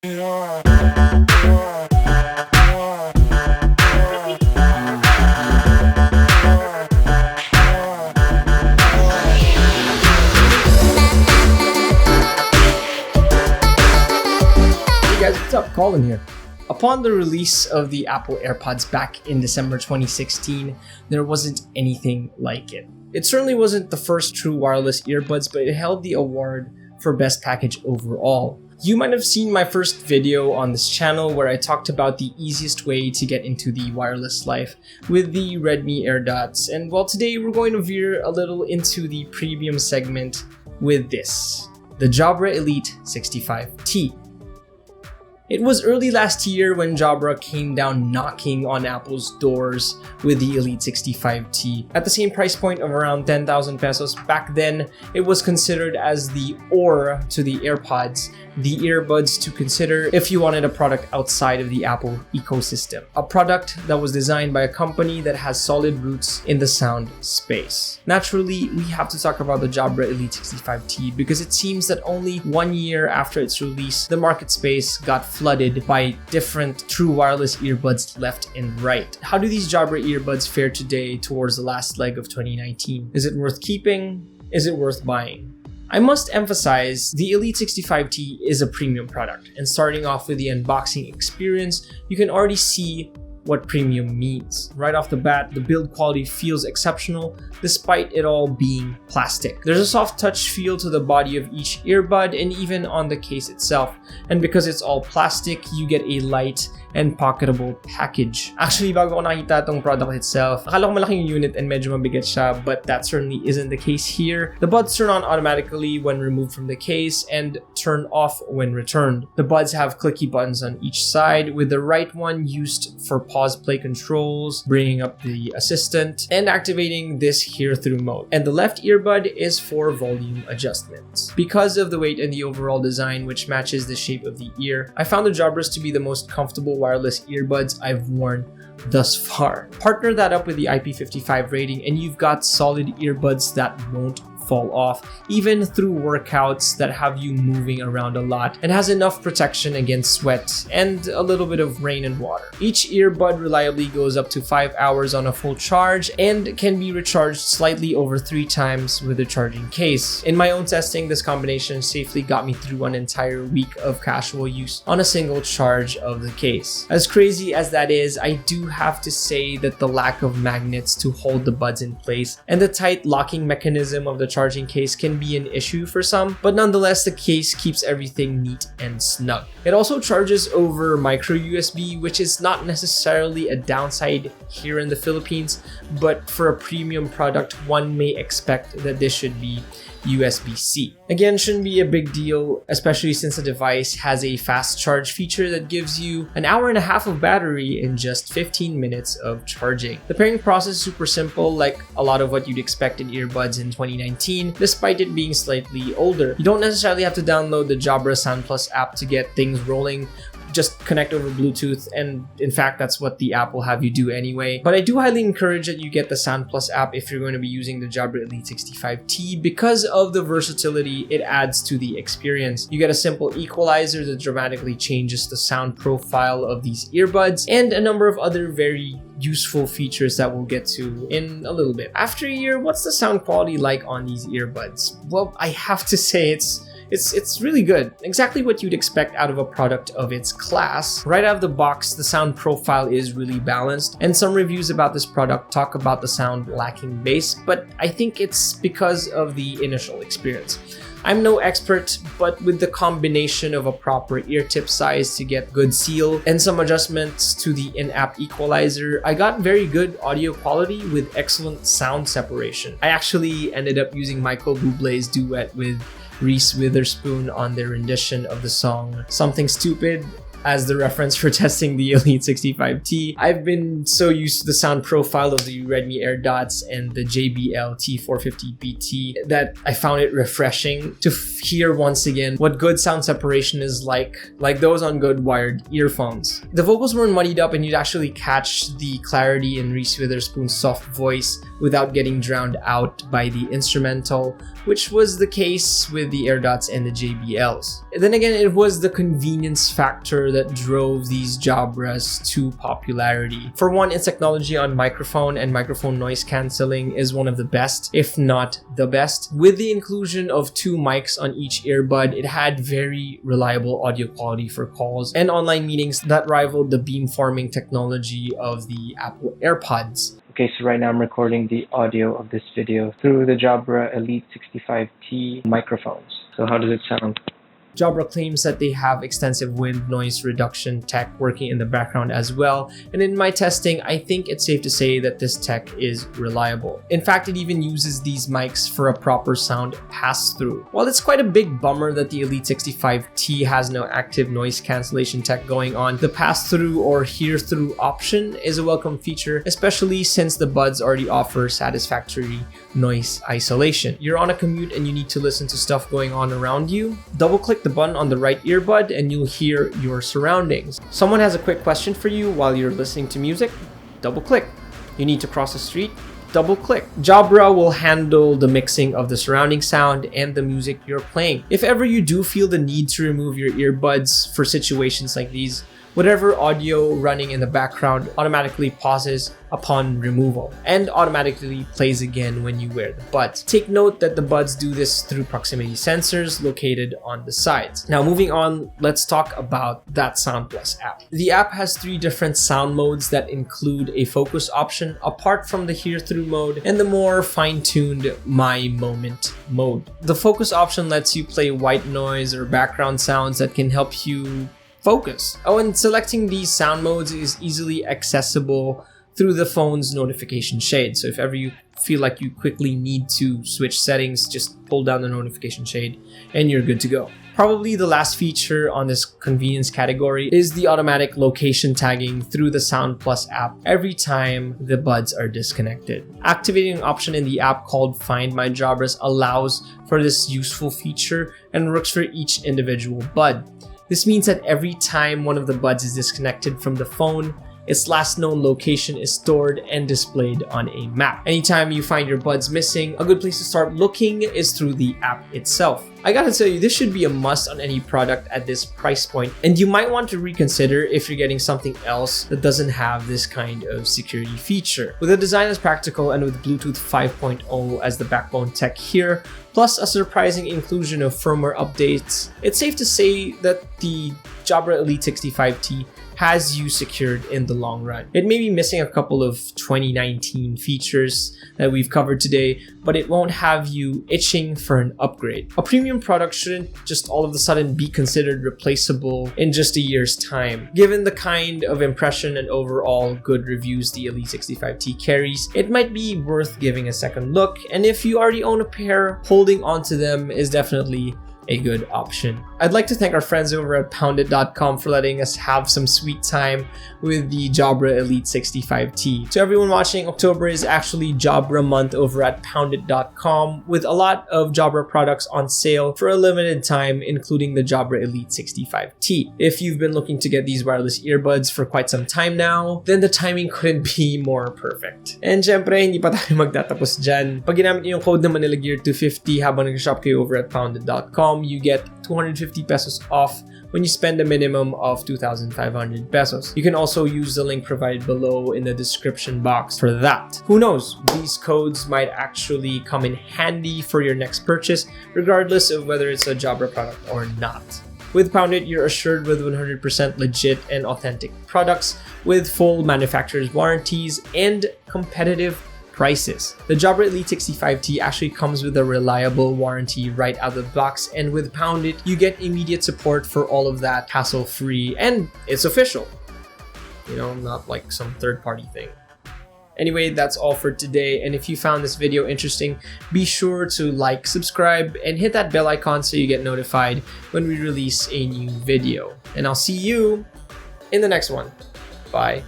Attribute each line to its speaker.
Speaker 1: Guys, what's up? Colin here. Upon the release of the Apple Airpods back in December 2016, there wasn't anything like it. It certainly wasn't the first true wireless earbuds, but it held the award for best package overall. You might have seen my first video on this channel where I talked about the easiest way to get into the wireless life with the Redmi AirDots, and well, today we're going to veer a little into the premium segment with this, the Jabra Elite 65T. It was early last year when Jabra came down knocking on Apple's doors with the Elite 65T. At the same price point of around 10,000 pesos, back then it was considered as the or to the AirPods, the earbuds to consider if you wanted a product outside of the Apple ecosystem. A product that was designed by a company that has solid roots in the sound space. Naturally, we have to talk about the Jabra Elite 65T because it seems that only 1 year after its release, the market space got flooded by different true wireless earbuds left and right. How do these Jabra earbuds fare today towards the last leg of 2019? Is it worth keeping? Is it worth buying? I must emphasize, the Elite 65T is a premium product, and starting off with the unboxing experience, you can already see what premium means. Right off the bat, the build quality feels exceptional despite it all being plastic. There's a soft touch feel to the body of each earbud and even on the case itself. And because it's all plastic, you get a light and pocketable package. Actually, bago ko nakita itong product itself, akala ko malaking unit and medyo mabigat siya, but that certainly isn't the case here. The buds turn on automatically when removed from the case and turn off when returned. The buds have clicky buttons on each side, with the right one used for pause play controls, bringing up the assistant, and activating this hear through mode. And the left earbud is for volume adjustments. Because of the weight and the overall design, which matches the shape of the ear, I found the Jabras to be the most comfortable wireless earbuds I've worn thus far. Partner that up with the IP55 rating and you've got solid earbuds that won't fall off, even through workouts that have you moving around a lot, and has enough protection against sweat and a little bit of rain and water. Each earbud reliably goes up to 5 hours on a full charge and can be recharged slightly over 3 times with a charging case. In my own testing, this combination safely got me through an entire week of casual use on a single charge of the case. As crazy as that is, I do have to say that the lack of magnets to hold the buds in place and the tight locking mechanism of the charging case can be an issue for some, but nonetheless the case keeps everything neat and snug. It also charges over micro USB, which is not necessarily a downside here in the Philippines, but for a premium product, one may expect that this should be USB-C. Again, shouldn't be a big deal, especially since the device has a fast charge feature that gives you an hour and a half of battery in just 15 minutes of charging. The pairing process is super simple, like a lot of what you'd expect in earbuds in 2019, despite it being slightly older. You don't necessarily have to download the Jabra Sound Plus app to get things rolling. Just connect over Bluetooth, and in fact that's what the app will have you do anyway. But I do highly encourage that you get the Sound Plus app if you're going to be using the Jabra Elite 65T because of the versatility it adds to the experience. You get a simple equalizer that dramatically changes the sound profile of these earbuds, and a number of other very useful features that we'll get to in a little bit. After a year, what's the sound quality like on these earbuds? Well, I have to say it's really good. Exactly what you'd expect out of a product of its class. Right out of the box, the sound profile is really balanced, and some reviews about this product talk about the sound lacking bass, but I think it's because of the initial experience. I'm no expert, but with the combination of a proper ear tip size to get good seal and some adjustments to the in-app equalizer, I got very good audio quality with excellent sound separation. I actually ended up using Michael Bublé's duet with Reese Witherspoon on their rendition of the song Something Stupid as the reference for testing the Elite 65T. I've been so used to the sound profile of the Redmi AirDots and the JBL T450BT that I found it refreshing to hear once again what good sound separation is like those on good wired earphones. The vocals weren't muddied up and you'd actually catch the clarity in Reese Witherspoon's soft voice without getting drowned out by the instrumental, which was the case with the AirDots and the JBLs. Then again, it was the convenience factor that drove these Jabras to popularity. For one, its technology on microphone and microphone noise cancelling is one of the best, if not the best. With the inclusion of 2 mics on each earbud, it had very reliable audio quality for calls and online meetings that rivaled the beamforming technology of the Apple Airpods. Okay, so right now I'm recording the audio of this video through the Jabra Elite 65T microphones. So how does it sound? Jabra claims that they have extensive wind noise reduction tech working in the background as well, and in my testing, I think it's safe to say that this tech is reliable. In fact, it even uses these mics for a proper sound pass-through. While it's quite a big bummer that the Elite 65T has no active noise cancellation tech going on, the pass-through or hear-through option is a welcome feature, especially since the buds already offer satisfactory noise isolation. You're on a commute and you need to listen to stuff going on around you. Double-click the button on the right earbud and you'll hear your surroundings. Someone has a quick question for you while you're listening to music. Double click. You need to cross the street. Double click. Jabra will handle the mixing of the surrounding sound and the music you're playing. If ever you do feel the need to remove your earbuds for situations like these, whatever audio running in the background automatically pauses upon removal and automatically plays again when you wear the buds. Take note that the buds do this through proximity sensors located on the sides. Now moving on, let's talk about that Sound Plus app. The app has 3 different sound modes that include a focus option apart from the hear-through mode and the more fine-tuned My Moment mode. The focus option lets you play white noise or background sounds that can help you focus. Oh, and selecting these sound modes is easily accessible through the phone's notification shade. So if ever you feel like you quickly need to switch settings, just pull down the notification shade and you're good to go. Probably the last feature on this convenience category is the automatic location tagging through the Sound Plus app every time the buds are disconnected. Activating an option in the app called Find My Jabras allows for this useful feature and works for each individual bud. This means that every time one of the buds is disconnected from the phone, its last known location is stored and displayed on a map. Anytime you find your buds missing, a good place to start looking is through the app itself. I gotta tell you, this should be a must on any product at this price point, and you might want to reconsider if you're getting something else that doesn't have this kind of security feature. With the design as practical and with Bluetooth 5.0 as the backbone tech here, plus a surprising inclusion of firmware updates, it's safe to say that the Jabra Elite 65T has you secured in the long run. It may be missing a couple of 2019 features that we've covered today, but it won't have you itching for an upgrade. A premium product shouldn't just all of a sudden be considered replaceable in just a year's time. Given the kind of impression and overall good reviews the Elite 65T carries, it might be worth giving a second look, and if you already own a pair, holding onto them is definitely a good option. I'd like to thank our friends over at POUNDIT.com for letting us have some sweet time with the Jabra Elite 65T. To everyone watching, October is actually Jabra month over at POUNDIT.com with a lot of Jabra products on sale for a limited time, including the Jabra Elite 65T. If you've been looking to get these wireless earbuds for quite some time now, then the timing couldn't be more perfect. And syempre, hindi pa tayo magtatapos dyan. Pag ginamit niyo yung code na ManilaGear250 habang nag-shop kayo over at POUNDIT.com, you get 250 pesos off when you spend a minimum of 2,500 pesos. You can also use the link provided below in the description box for that. Who knows, these codes might actually come in handy for your next purchase, regardless of whether it's a Jabra product or not. With POUNDIT, you're assured with 100% legit and authentic products with full manufacturer's warranties and competitive prices. The Jabra Elite 65T actually comes with a reliable warranty right out of the box, and with POUNDIT, you get immediate support for all of that hassle-free, and it's official. You know, not like some third-party thing. Anyway, that's all for today, and if you found this video interesting, be sure to like, subscribe, and hit that bell icon so you get notified when we release a new video. And I'll see you in the next one. Bye.